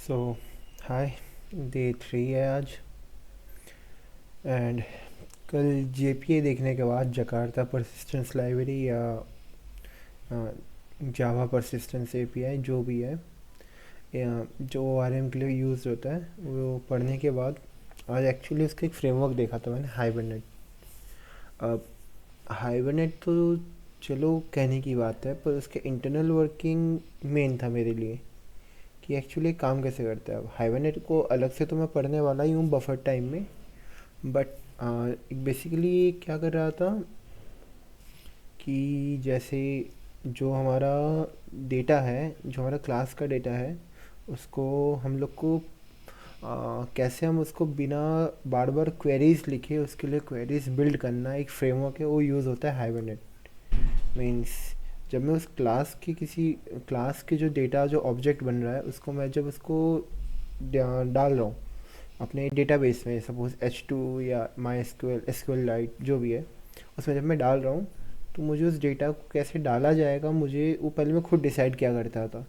सो हाय, day 3 है आज। And कल जेपीए देखने के बाद जकार्ता परसिस्टेंस लाइब्रेरी या जावा परसिस्टेंस एपीआई जो भी है या जो ओआरएम के लिए यूज़ होता है वो पढ़ने के बाद आज एक्चुअली उसका एक फ्रेमवर्क देखा था मैंने, हाइबरनेट। अब हाइबरनेट तो चलो कहने की बात है, पर उसके इंटरनल वर्किंग मेन था मेरे लिए कि एक्चुअली काम कैसे करता है। अब हाइबरनेट को अलग से तो मैं पढ़ने वाला ही हूँ बफर टाइम में, बट बेसिकली क्या कर रहा था कि जैसे जो हमारा डेटा है, जो हमारा क्लास का डेटा है, उसको हम लोग को कैसे हम उसको बिना बार बार क्वेरीज लिखे उसके लिए क्वेरीज बिल्ड करना एक फ्रेमवर्क है, वो यूज़ होता है हाइबरनेट। मीन्स जब मैं उस क्लास की किसी क्लास के जो डेटा जो ऑब्जेक्ट बन रहा है उसको मैं जब उसको डाल रहा हूँ अपने डेटाबेस में, सपोज H2 या माई एसक्यूएल एसक्यूएल लाइट जो भी है, उसमें जब मैं डाल रहा हूँ तो मुझे उस डेटा को कैसे डाला जाएगा, मुझे वो पहले मैं खुद डिसाइड किया करता था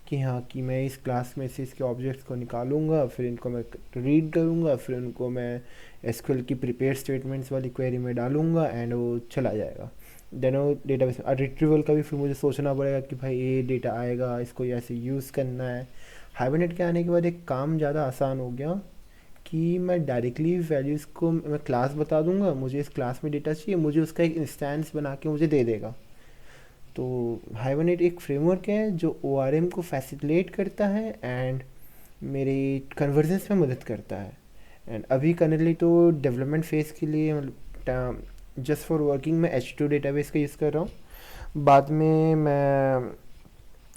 कि हाँ कि मैं इस क्लास में से इसके ऑब्जेक्ट्स को निकालूंगा, फिर इनको मैं रीड करूँगा, फिर उनको मैं एसक्यूएल की प्रिपेयर स्टेटमेंट्स वाली क्वेरी में डालूंगा एंड वो चला जाएगा। देन वो डेटाबेस में रिट्रीवल का भी फिर मुझे सोचना पड़ेगा कि भाई ये डेटा आएगा, इसको ऐसे यूज़ करना है। हाइबरनेट के आने के बाद एक काम ज़्यादा आसान हो गया कि मैं डायरेक्टली वैल्यूज़ को मैं क्लास बता दूंगा, मुझे इस क्लास में डेटा चाहिए, मुझे उसका एक इंस्टेंस बना के मुझे दे देगा। तो हाइबरनेट एक फ्रेमवर्क है जो ओआरएम को फैसिलिटेट करता है एंड मेरी कन्वर्जेंस में मदद करता है। एंड अभी करंटली तो डेवलपमेंट फेज़ के लिए मतलब जस्ट फॉर वर्किंग मैं H2 डेटाबेस का यूज़ कर रहा हूँ। बाद में मैं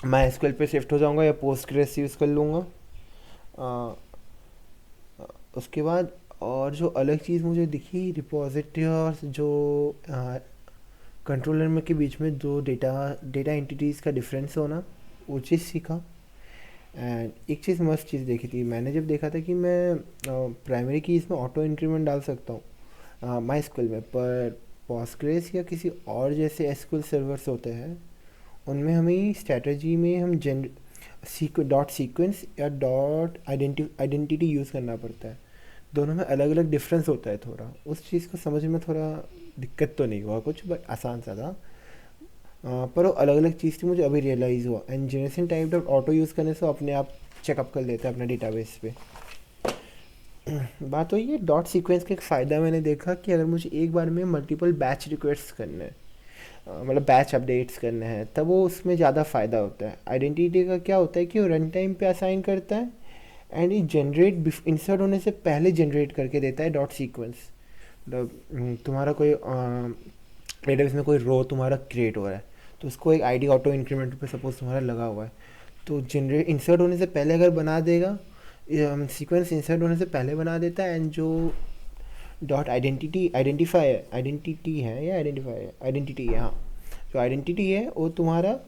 माई एसक्यूएल पे शिफ्ट हो जाऊँगा या पोस्टग्रेस यूज़ कर लूँगा। उसके बाद और जो अलग चीज़ मुझे दिखी रिपोजिटरी और जो कंट्रोलर में के बीच में जो डेटा डेटा एंटिटीज़ का डिफरेंस होना, वो चीज़ सीखा। एंड एक चीज़ मस्त चीज़ देखी थी मैंने जब देखा था कि मैं प्राइमरी की इसमें ऑटो इंक्रीमेंट डाल सकता हूँ माई एसक्यूएल में, पर पोस्टग्रेस या किसी और जैसे एसक्यूएल सर्वर्स होते हैं उनमें हमें स्ट्रैटेजी में हम डॉट सीक्वेंस या डॉट आइडेंटिटी यूज़ करना पड़ता है। दोनों में अलग अलग डिफरेंस होता है थोड़ा, उस चीज़ को समझ में थोड़ा दिक्कत तो नहीं हुआ कुछ, बट आसान सा था। पर वो अलग अलग चीज़ थी, मुझे अभी रियलाइज़ हुआ। And generation type dot auto use करने से अपने आप चेकअप कर लेता है अपने डेटाबेस पे। बात वही है, डॉट सीक्वेंस का एक फ़ायदा मैंने देखा कि अगर मुझे एक बार में मल्टीपल बैच रिक्वेस्ट करने हैं, मतलब बैच अपडेट्स करने हैं, तब वो उसमें ज़्यादा फ़ायदा होता है। आइडेंटिटी का क्या होता है कि वो रन टाइम पे असाइन करता है एंड ये जनरेट इंसर्ट होने से पहले जनरेट करके देता है डॉट सीक्वेंस। मतलब तुम्हारा कोई डेटाबेस में कोई रो तुम्हारा क्रिएट हो रहा है, तो उसको एक आईडी ऑटो इंक्रीमेंट पे सपोज तुम्हारा लगा हुआ है, तो जनरेट इंसर्ट होने से पहले अगर बना देगा, सीक्वेंस इंसर्ट होने से पहले बना देता है। एंड जो डॉट आइडेंटिटी है या आइडेंटिटी है, हाँ, जो आइडेंटिटी है वो तुम्हारा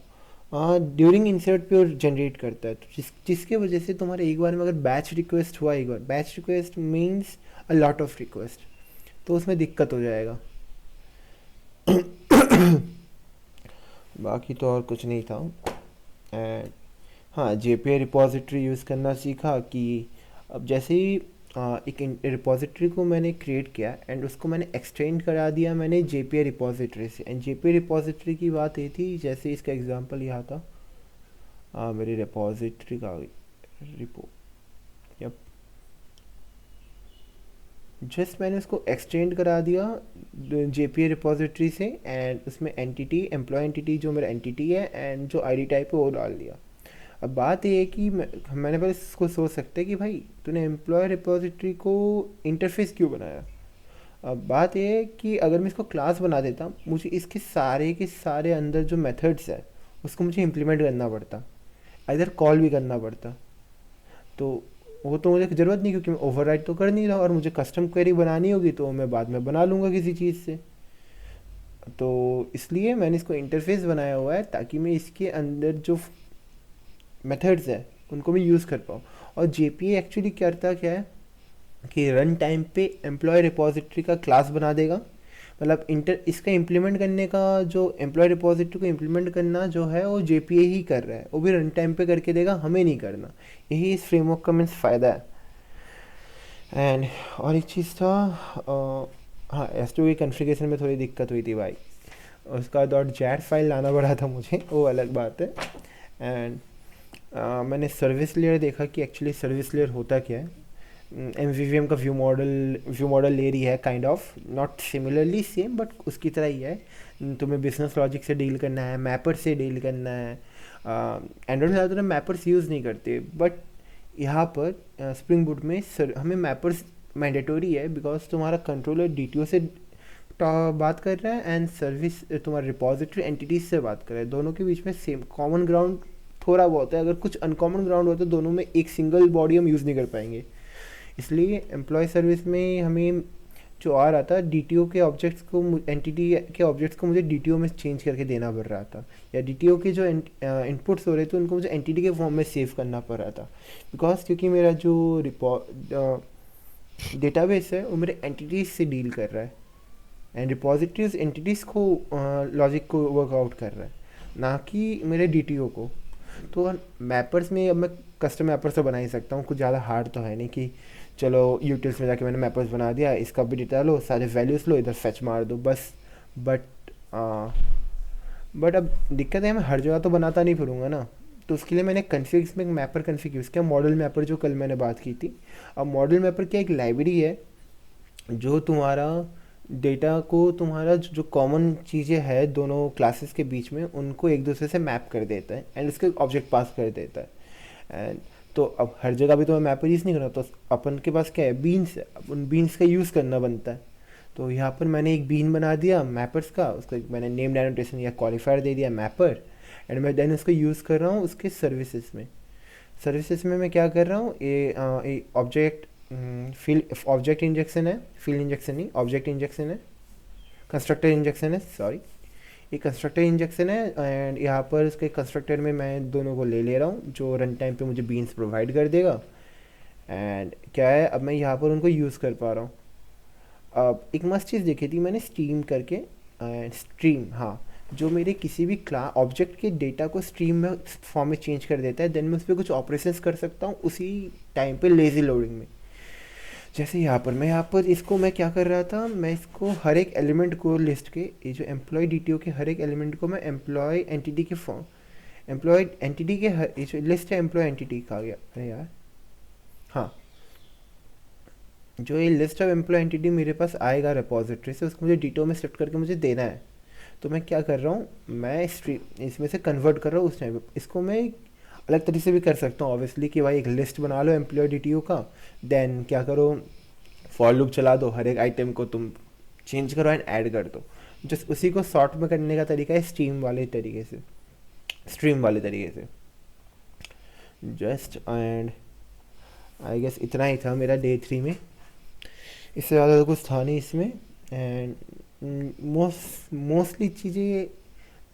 ड्यूरिंग इंसर्ट पे और जनरेट करता है, तो जिसके वजह से तुम्हारे एक बार में अगर बैच रिक्वेस्ट हुआ, एक बार batch request means a lot of request, तो उसमें दिक्कत हो जाएगा। बाकी तो और कुछ नहीं था। एंड हाँ, जेपीआई रिपॉजिटरी यूज़ करना सीखा कि अब जैसे ही एक रिपॉजिटरी को मैंने क्रिएट किया एंड उसको मैंने एक्सटेंड करा दिया मैंने जेपीआई रिपॉजिटरी से। एंड जेपीआई रिपॉजिटरी की बात ये थी, जैसे इसका एग्जांपल यहाँ था, मेरी रिपॉजिटरी का रिपो, यप, जस्ट मैंने उसको एक्सटेंड करा दिया जेपीआई रिपॉजिटरी से एंड उसमें एंटिटी एम्प्लॉय एंटिटी जो मेरा एंटिटी है एंड जो आईडी टाइप है वो डाल दिया। अब बात ये है कि मैंने पहले इसको सोच सकते हैं कि भाई तूने एम्प्लॉय रिपॉजिटरी को इंटरफेस क्यों बनाया। अब बात ये है कि अगर मैं इसको क्लास बना देता, मुझे इसके सारे के सारे अंदर जो मेथड्स है उसको मुझे इम्प्लीमेंट करना पड़ता, इधर कॉल भी करना पड़ता। तो वो तो मुझे ज़रूरत नहीं, क्योंकि मैं ओवरराइड तो कर नहीं रहा, और मुझे कस्टम क्वेरी बनानी होगी तो मैं बाद में बना लूँगा किसी चीज़ से। तो इसलिए मैंने इसको इंटरफेस बनाया हुआ है ताकि मैं इसके अंदर जो मेथड्स है उनको मैं यूज़ कर पाऊँ। और जेपीए एक्चुअली करता क्या है कि रन टाइम पे एम्प्लॉय रिपॉजिटरी का क्लास बना देगा, मतलब इंटर इसका इम्प्लीमेंट करने का, जो एम्प्लॉय रिपोजिटरी को इम्प्लीमेंट करना जो है वो जेपीए ही कर रहा है, वो भी रन टाइम पे करके देगा, हमें नहीं करना। यही इस फ्रेमवर्क का मीन्स फ़ायदा है। एंड और एक चीज़ था, हाँ, एस टू की कन्फिगरेशन में थोड़ी दिक्कत हुई थी भाई। उसका डॉट जैट फाइल लाना पड़ा था मुझे, वो अलग बात है। एंड मैंने सर्विस लेयर देखा कि एक्चुअली सर्विस लेयर होता क्या है। एम वी वी एम का व्यू मॉडल लेयर ही है, kind of not similarly same but उसकी तरह ही है। तुम्हें बिजनेस लॉजिक से डील करना है, मैपर से डील करना है। एंड्रॉइड में ज़्यादातर मैपर्स यूज़ नहीं करते, बट यहाँ पर स्प्रिंग बूट में हमें मैपर्स मैंडेटोरी है, बिकॉज तुम्हारा कंट्रोलर डी से बात कर रहा है एंड सर्विस तुम्हारा रिपोजिटरी एंटिटीज से बात कर रहा है। दोनों के बीच में सेम कॉमन ग्राउंड थोड़ा बहुत है, अगर कुछ अनकॉमन ग्राउंड हो तो दोनों में एक सिंगल बॉडी हम यूज़ नहीं कर पाएंगे। इसलिए एम्प्लॉय सर्विस में हमें जो आ रहा था, डीटीओ के ऑब्जेक्ट्स को, एंटिटी के ऑब्जेक्ट्स को मुझे डीटीओ में चेंज करके देना पड़ रहा था, या डीटीओ के जो इनपुट्स हो रहे थे उनको मुझे एंटिटी के फॉर्म में सेव करना पड़ रहा था। बिकॉज क्योंकि मेरा जो डेटाबेस है वो मेरे एंटिटीज से डील कर रहा है, एंड रिपोजिटरीज एंटिटीज़ को लॉजिक को वर्कआउट कर रहा है, ना कि मेरे डीटीओ को। तो मैपर्स में अब मैं कस्टम मैपर्स तो बना ही सकता हूँ, कुछ ज़्यादा हार्ड तो है नहीं कि चलो यूटिल्स में जाके मैंने मैपर्स बना दिया, इसका भी डेटा लो, सारे वैल्यूज़ लो, इधर फेच मार दो बस। बट बट अब दिक्कत है, मैं हर जगह तो बनाता नहीं फिरूँगा ना। तो उसके लिए मैंने कन्फिग्स में एक मैपर कन्फिग यूज़ किया, मॉडल मैपर, जो कल मैंने बात की थी। अब मॉडल मैपर क्या, एक लाइब्रेरी है जो तुम्हारा डेटा को, तुम्हारा जो कॉमन चीज़ें है दोनों क्लासेस के बीच में, उनको एक दूसरे से मैप कर देता है एंड उसके ऑब्जेक्ट पास कर देता है। एंड तो अब हर जगह भी तो मैं मैपर यूज़ नहीं कर रहा, तो अपन के पास क्या है, बीन्स है, अब उन बीन्स का यूज़ करना बनता है। तो यहाँ पर मैंने एक बीन बना दिया मैपर्स का, उसको मैंने नेम एनोटेशन या क्वालिफायर दे दिया मैपर, एंड मैं देन उसको यूज़ कर रहा हूँ उसके सर्विसेज में। सर्विसेज में मैं क्या कर रहा हूँ, ये ऑब्जेक्ट फील्ड ऑब्जेक्ट इंजेक्शन है, फील्ड इंजेक्शन नहीं, ऑब्जेक्ट इंजेक्शन है, कंस्ट्रक्टर इंजेक्शन है, सॉरी, ये कंस्ट्रक्टर इंजेक्शन है। एंड यहाँ पर इसके कंस्ट्रक्टर में मैं दोनों को ले रहा हूँ, जो रन टाइम पे मुझे बीन्स प्रोवाइड कर देगा। एंड क्या है, अब मैं यहाँ पर उनको यूज़ कर पा रहा हूँ। अब एक मस्त चीज़ देखी थी मैंने, स्ट्रीम करके, एंड स्ट्रीम, हाँ, जो मेरे किसी भी क्लास ऑब्जेक्ट के डेटा को स्ट्रीम में फॉर्म में चेंज कर देता है, देन मैं उस पर कुछ ऑपरेशंस कर सकता हूँ उसी टाइम पे लेज़ी लोडिंग में। जैसे यहाँ पर इसको मैं क्या कर रहा था, मैं इसको हर एक एलिमेंट को लिस्ट के, ये जो एम्प्लॉय डीटीओ के हर एक एलिमेंट को मैं एम्प्लॉय एंटिटी के फॉर्म, एम्प्लॉय एंटिटी के ये जो लिस्ट है एम्प्लॉय एंटिटी का आ गया, अरे यार, हाँ, जो ये लिस्ट ऑफ एम्प्लॉय एंटिटी मेरे पास आएगा रिपोजिटरी से, उसको मुझे डीटीओ में शिफ्ट करके मुझे देना है। तो मैं क्या कर रहा हूँ, मैं स्ट्रीम इसमें से कन्वर्ट कर रहा हूँ उस टाइम पे। इसको मैं अलग तरीके से भी कर सकता हूँ ऑब्वियसली, कि भाई एक लिस्ट बना लो एम्प्लॉय डीटीओ का, देन क्या करो, फॉर लूप चला दो, हर एक आइटम को तुम चेंज करो एंड ऐड कर दो। जस्ट उसी को शॉर्ट में करने का तरीका है स्ट्रीम वाले तरीके से। जस्ट एंड आई गेस इतना ही था मेरा डे 3 में, इससे ज़्यादा तो कुछ था नहीं इसमें। एंड मोस्टली चीज़ें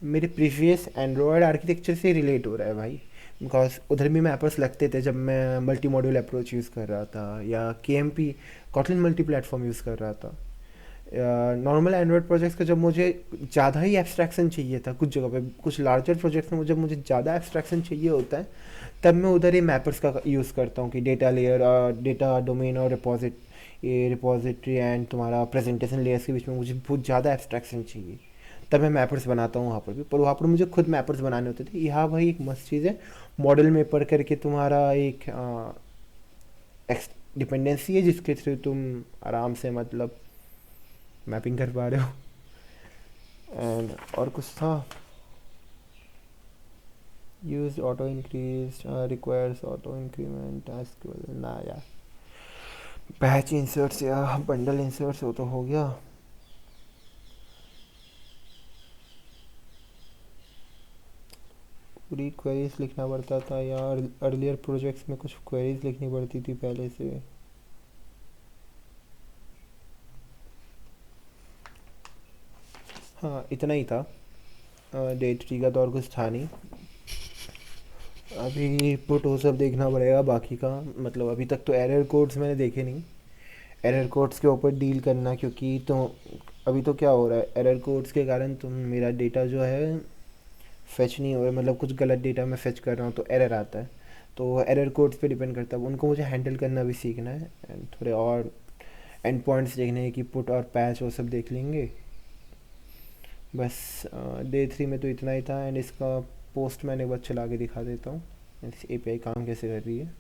मेरे प्रीवियस एंड्रॉयड आर्किटेक्चर से रिलेट हो रहा है भाई, बिकॉज उधर भी मैपर्स लगते थे जब मैं मल्टी मॉड्यूल अप्रोच यूज़ कर रहा था, या K M P Kotlin multiplatform use कर रहा था। नॉर्मल एंड्रॉयड प्रोजेक्ट्स का जब मुझे ज़्यादा ही एब्स्ट्रैक्शन चाहिए था, कुछ जगह पे कुछ लार्जर प्रोजेक्ट्स में जब मुझे ज़्यादा एब्स्ट्रैक्शन चाहिए होता है, तब मैं उधर ही मैपर्स का यूज़ करता हूँ, कि डेटा लेयर, डेटा डोमेन और ये रिपोजिटरी एंड तुम्हारा प्रेजेंटेशन लेयर्स के बीच में मुझे बहुत ज़्यादा एब्स्ट्रैक्शन चाहिए, तब मैं मैपर्स बनाता हूँ वहाँ पर भी। पर वहाँ पर मुझे खुद मैपर्स बनाने होते थे। यहाँ भाई एक मस्त चीज़ है, मॉडल मैपर करके तुम्हारा एक डिपेंडेंसी है, जिसके थ्रू तुम आराम से मतलब मैपिंग कर पा रहे हो। एंड और कुछ था, use auto increase, requires auto increment task ना यार, बैच इंसर्ट्स या बंडल इंसर्ट्स हो तो हो गया। पूरी क्वेरीज लिखना पड़ता था यार, अर्लियर प्रोजेक्ट्स में कुछ क्वेरीज लिखनी पड़ती थी पहले से। हाँ, इतना ही था। डे 3 का तो और कुछ था नहीं। अभी पुट वो सब देखना पड़ेगा बाकी का, मतलब अभी तक तो एरर कोड्स मैंने देखे नहीं, एरर कोड्स के ऊपर डील करना, क्योंकि तो अभी तो क्या हो रहा है, एरर कोड्स के कारण तुम मेरा डेटा जो है फेच नहीं हो रहा, मतलब कुछ गलत डेटा मैं फेच कर रहा हूँ तो एरर आता है। तो एरर कोड्स पे डिपेंड करता है, उनको मुझे हैंडल करना भी सीखना है, एंड थोड़े और एंड पॉइंट्स देखने हैं कि पुट और पैच वो सब देख लेंगे। बस डे 3 में तो इतना ही था, एंड इसका पोस्ट मैंने एक बार चला के दिखा देता हूँ इस एपीआई काम कैसे कर रही है।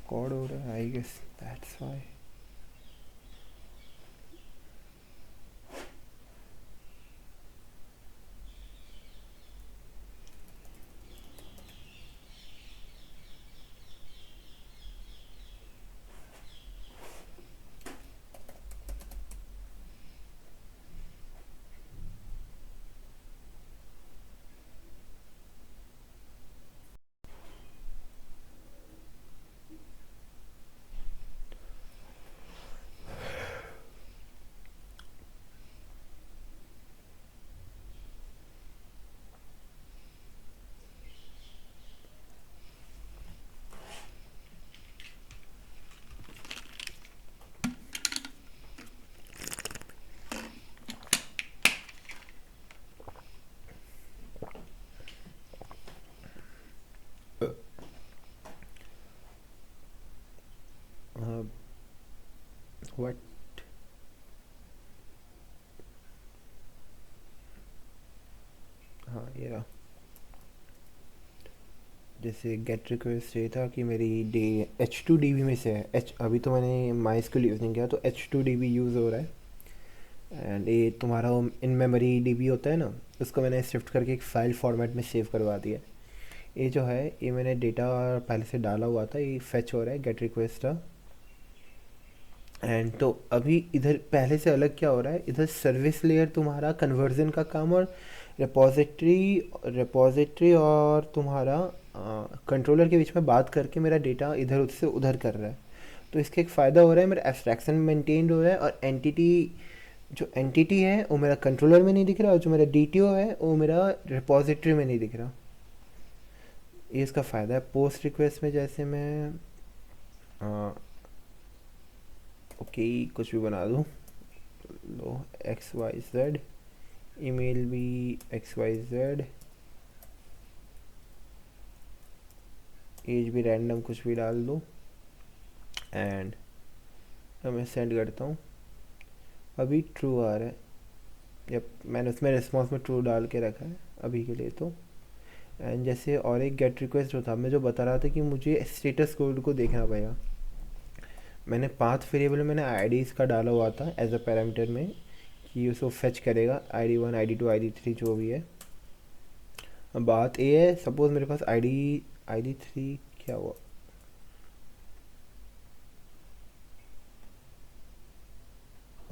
कोड हो रहा है, I guess that's why. What? हाँ ये रहा। जैसे गेट रिक्वेस्ट ये था कि मेरी डे H2DB में से है, एच अभी तो मैंने माइस्क्यूल यूज़ नहीं किया, तो H2DB यूज़ हो रहा है। एंड ये तुम्हारा इन मेमोरी डीबी होता है ना, उसको मैंने शिफ्ट करके एक फ़ाइल फॉर्मेट में सेव करवा दिया। ये जो है ये मैंने डेटा पहले से डाला हुआ था, ये फेच हो रहा है गेट रिक्वेस्ट का। एंड तो अभी इधर पहले से अलग क्या हो रहा है, इधर सर्विस लेयर तुम्हारा कन्वर्जन का काम, और रिपोजिटरी और तुम्हारा कंट्रोलर के बीच में बात करके मेरा डेटा इधर से उधर कर रहा है। तो इसका एक फ़ायदा हो रहा है, मेरा एब्स्ट्रैक्शन मेंटेन्ड हो रहा है, और एंटिटी जो एंटिटी है वो मेरा कंट्रोलर में नहीं दिख रहा, और जो मेरा डीटीओ है वो मेरा रिपोजिटरी में नहीं दिख रहा। ये इसका फ़ायदा है। पोस्ट रिक्वेस्ट में जैसे मैं ओके कुछ भी बना दूँ, लो XYZ, ईमेल भी XYZ, एज भी रैंडम कुछ भी डाल दूँ, एंड अब मैं सेंड करता हूँ। अभी ट्रू आ रहा है, जब मैंने उसमें रिस्पॉन्स में ट्रू डाल के रखा है अभी के लिए तो। एंड जैसे और एक गेट रिक्वेस्ट जो था, मैं जो बता रहा था कि मुझे स्टेटस कोड को देखना पड़ेगा, मैंने पाथ वेरिएबल मैंने आईडीज़ का डाला हुआ था एज अ पैरामीटर में, कि उसको फेच करेगा ID1 ID2 ID3 जो भी है। अब बात ये है, सपोज़ मेरे पास ID3 क्या हुआ,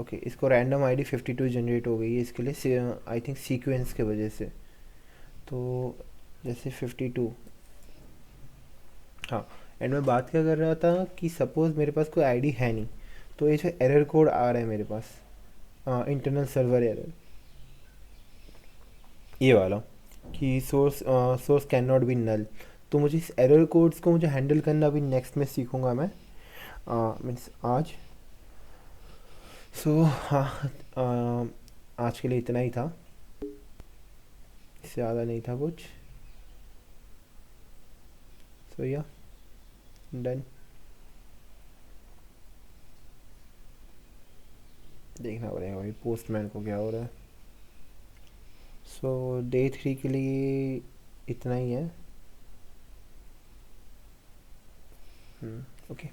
ओके इसको रैंडम ID 52 जनरेट हो गई है इसके लिए, आई थिंक सीक्वेंस के वजह से। तो जैसे 52, हाँ। एंड मैं बात क्या कर रहा था कि सपोज़ मेरे पास कोई आईडी है नहीं, तो ये जो एरर कोड आ रहा है मेरे पास, इंटरनल सर्वर एरर, ये वाला, कि source cannot be null. तो मुझे इस एरर कोड्स को मुझे हैंडल करना अभी नेक्स्ट में सीखूंगा मैं, मीन्स आज। सो हाँ, आज के लिए इतना ही था, इससे ज़्यादा नहीं था कुछ। सो या डन। देखना पड़ेगा भाई पोस्टमैन को क्या हो रहा है। सो डे 3 के लिए इतना ही है। ओके।